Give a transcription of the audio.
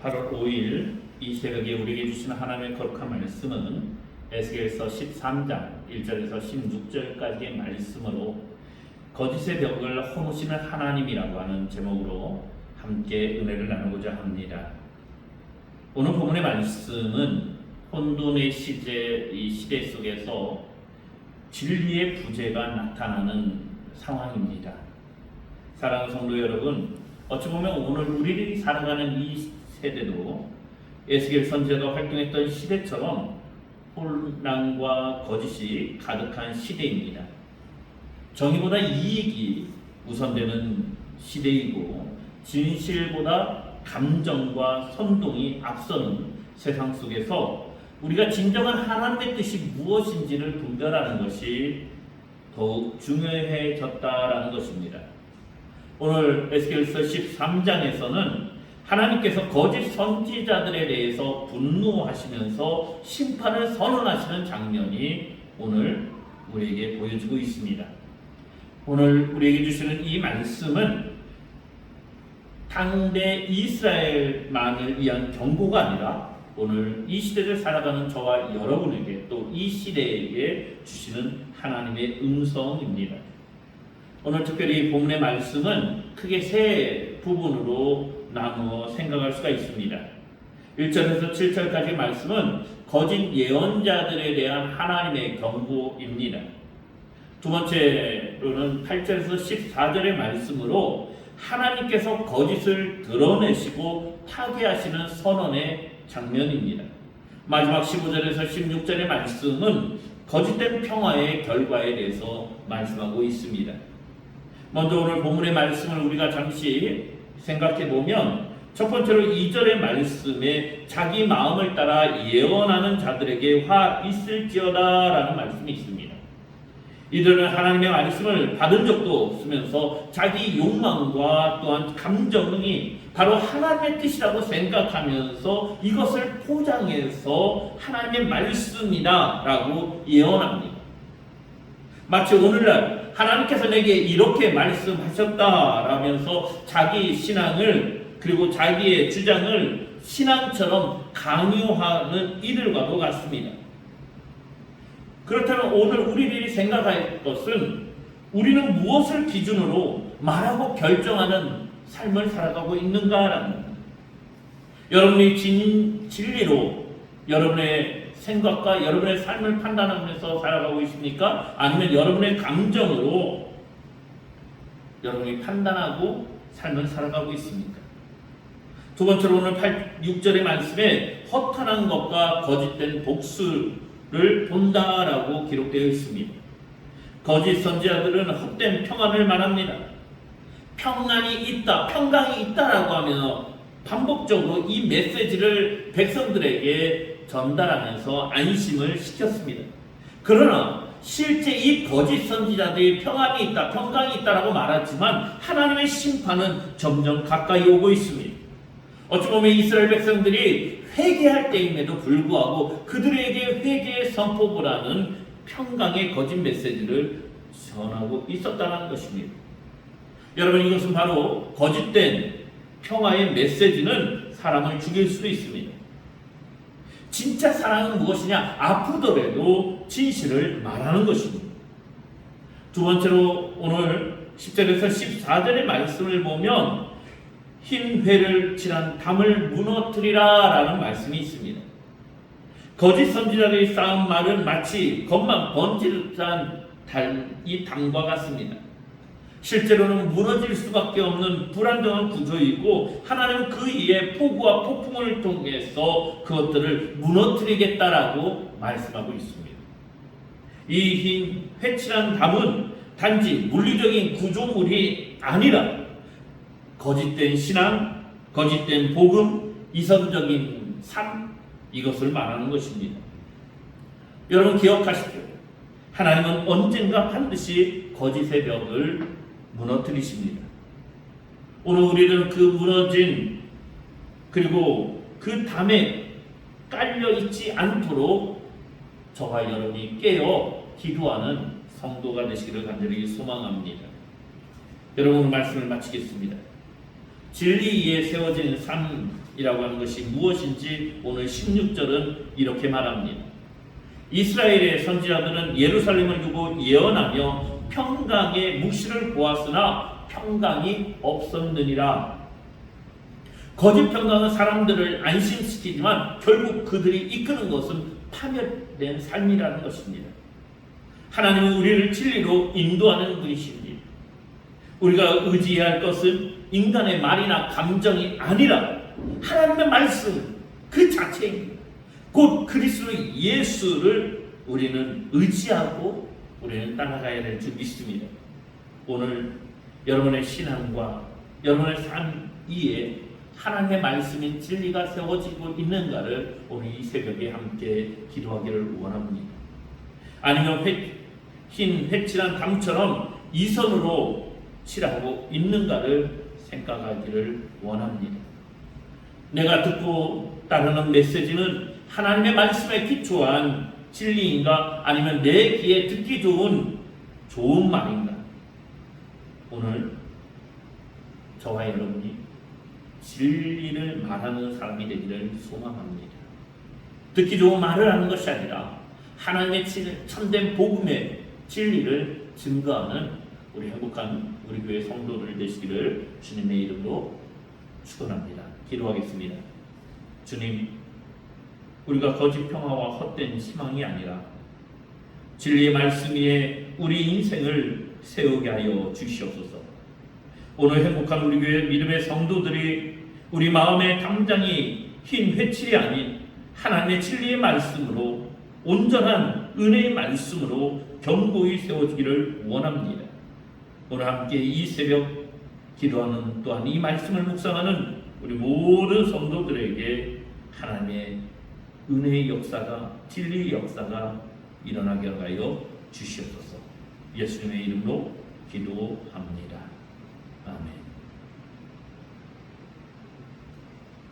8월 5일 이 새벽에 우리에게 주시는 하나님의 거룩한 말씀은 에스겔서 13장 1절에서 16절까지의 말씀으로 거짓의 벽을 허무시는 하나님이라고 하는 제목으로 함께 은혜를 나누고자 합니다. 오늘 본문의 말씀은 혼돈의 이 시대 속에서 진리의 부재가 나타나는 상황입니다. 사랑하는 성도 여러분, 어찌 보면 오늘 우리들이 살아가는 이 세대도 에스겔 선지자가 활동했던 시대처럼 혼란과 거짓이 가득한 시대입니다. 정의보다 이익이 우선되는 시대이고 진실보다 감정과 선동이 앞서는 세상 속에서 우리가 진정한 하나님의 뜻이 무엇인지를 분별하는 것이 더욱 중요해졌다라는 것입니다. 오늘 에스겔서 13장에서는 하나님께서 거짓 선지자들에 대해서 분노하시면서 심판을 선언하시는 장면이 오늘 우리에게 보여지고 있습니다. 오늘 우리에게 주시는 이 말씀은 당대 이스라엘만을 위한 경고가 아니라 오늘 이 시대를 살아가는 저와 여러분에게 또 이 시대에게 주시는 하나님의 음성입니다. 오늘 특별히 본문의 말씀은 크게 세 부분으로 나누어 생각할 수가 있습니다. 1절에서 7절까지 말씀은 거짓 예언자들에 대한 하나님의 경고입니다. 두 번째로는 8절에서 14절의 말씀으로 하나님께서 거짓을 드러내시고 타개하시는 선언의 장면입니다. 마지막 15절에서 16절의 말씀은 거짓된 평화의 결과에 대해서 말씀하고 있습니다. 먼저 오늘 본문의 말씀을 우리가 잠시 생각해 보면 첫 번째로 2절의 말씀에 자기 마음을 따라 예언하는 자들에게 화 있을지어다 라는 말씀이 있습니다. 이들은 하나님의 말씀을 받은 적도 없으면서 자기 욕망과 또한 감정이 바로 하나님의 뜻이라고 생각하면서 이것을 포장해서 하나님의 말씀이다 라고 예언합니다. 마치 오늘날 하나님께서 내게 이렇게 말씀하셨다라면서 자기 신앙을 그리고 자기의 주장을 신앙처럼 강요하는 이들과도 같습니다. 그렇다면 오늘 우리들이 생각할 것은 우리는 무엇을 기준으로 말하고 결정하는 삶을 살아가고 있는가라는 겁니다. 여러분이 진리로 여러분의 생각과 여러분의 삶을 판단하면서 살아가고 있습니까? 아니면 여러분의 감정으로 여러분이 판단하고 삶을 살아가고 있습니까? 두 번째로 오늘 6절의 말씀에 허탄한 것과 거짓된 복수를 본다라고 기록되어 있습니다. 거짓 선지자들은 헛된 평안을 말합니다. 평안이 있다, 평강이 있다라고 하며 반복적으로 이 메시지를 백성들에게 전달하면서 안심을 시켰습니다. 그러나 실제 이 거짓 선지자들이 평안이 있다, 평강이 있다라고 말하지만 하나님의 심판은 점점 가까이 오고 있습니다. 어찌 보면 이스라엘 백성들이 회개할 때임에도 불구하고 그들에게 회개의 선포보다는 평강의 거짓 메시지를 전하고 있었다는 것입니다. 여러분, 이것은 바로 거짓된 평화의 메시지는 사람을 죽일 수도 있습니다. 진짜 사랑은 무엇이냐? 아프더라도 진실을 말하는 것입니다. 두 번째로 오늘 10절에서 14절의 말씀을 보면 흰 회를 칠한 담을 무너뜨리라 라는 말씀이 있습니다. 거짓 선지자들이 쌓은 말은 마치 겉만 번지르르한 이 담과 같습니다. 실제로는 무너질 수밖에 없는 불안정한 구조이고 하나님은 그 이에 폭우와 폭풍을 통해서 그것들을 무너뜨리겠다라고 말씀하고 있습니다. 이 흰 회칠한 담은 단지 물리적인 구조물이 아니라 거짓된 신앙, 거짓된 복음, 이성적인 삶, 이것을 말하는 것입니다. 여러분 기억하십시오. 하나님은 언젠가 반드시 거짓의 벽을 무너뜨리십니다. 오늘 우리는 그 무너진 그리고 그 담에 깔려있지 않도록 저와 여러분이 깨어 기도하는 성도가 되시기를 간절히 소망합니다. 여러분 말씀을 마치겠습니다. 진리에 세워진 삶이라고 하는 것이 무엇인지 오늘 16절은 이렇게 말합니다. 이스라엘의 선지자들은 예루살렘을 두고 예언하며 평강의 묵시를 보았으나 평강이 없었느니라. 거짓 평강은 사람들을 안심시키지만 결국 그들이 이끄는 것은 파멸된 삶이라는 것입니다. 하나님은 우리를 진리로 인도하는 분이십니다. 우리가 의지해야 할 것은 인간의 말이나 감정이 아니라 하나님의 말씀 그 자체입니다. 곧 그리스도 예수를 우리는 의지하고 우리는 따라가야 될 줄 믿습니다. 오늘 여러분의 신앙과 여러분의 삶 위에 하나님의 말씀인 진리가 세워지고 있는가를 오늘 이 새벽에 함께 기도하기를 원합니다. 아니면 흰 회칠한 담처럼 이선으로 칠하고 있는가를 생각하기를 원합니다. 내가 듣고 따르는 메시지는 하나님의 말씀에 기초한 진리인가 아니면 내 귀에 듣기 좋은 말인가? 오늘 저와 여러분이 진리를 말하는 사람이 되기를 소망합니다. 듣기 좋은 말을 하는 것이 아니라 하나님의 참된 복음의 진리를 증거하는 우리 행복한 우리 교회 성도들 되시기를 주님의 이름으로 축원합니다. 기도하겠습니다. 주님, 우리가 거짓 평화와 헛된 희망이 아니라 진리의 말씀 위에 우리 인생을 세우게 하여 주시옵소서. 오늘 행복한 우리 교회 믿음의 성도들이 우리 마음의 담장이 흰 회칠이 아닌 하나님의 진리의 말씀으로 온전한 은혜의 말씀으로 견고히 세워지기를 원합니다. 오늘 함께 이 새벽 기도하는 또한 이 말씀을 묵상하는 우리 모든 성도들에게 하나님의 은혜의 역사가 진리의 역사가 일어나게 하여 주시옵소서. 예수님의 이름으로 기도합니다.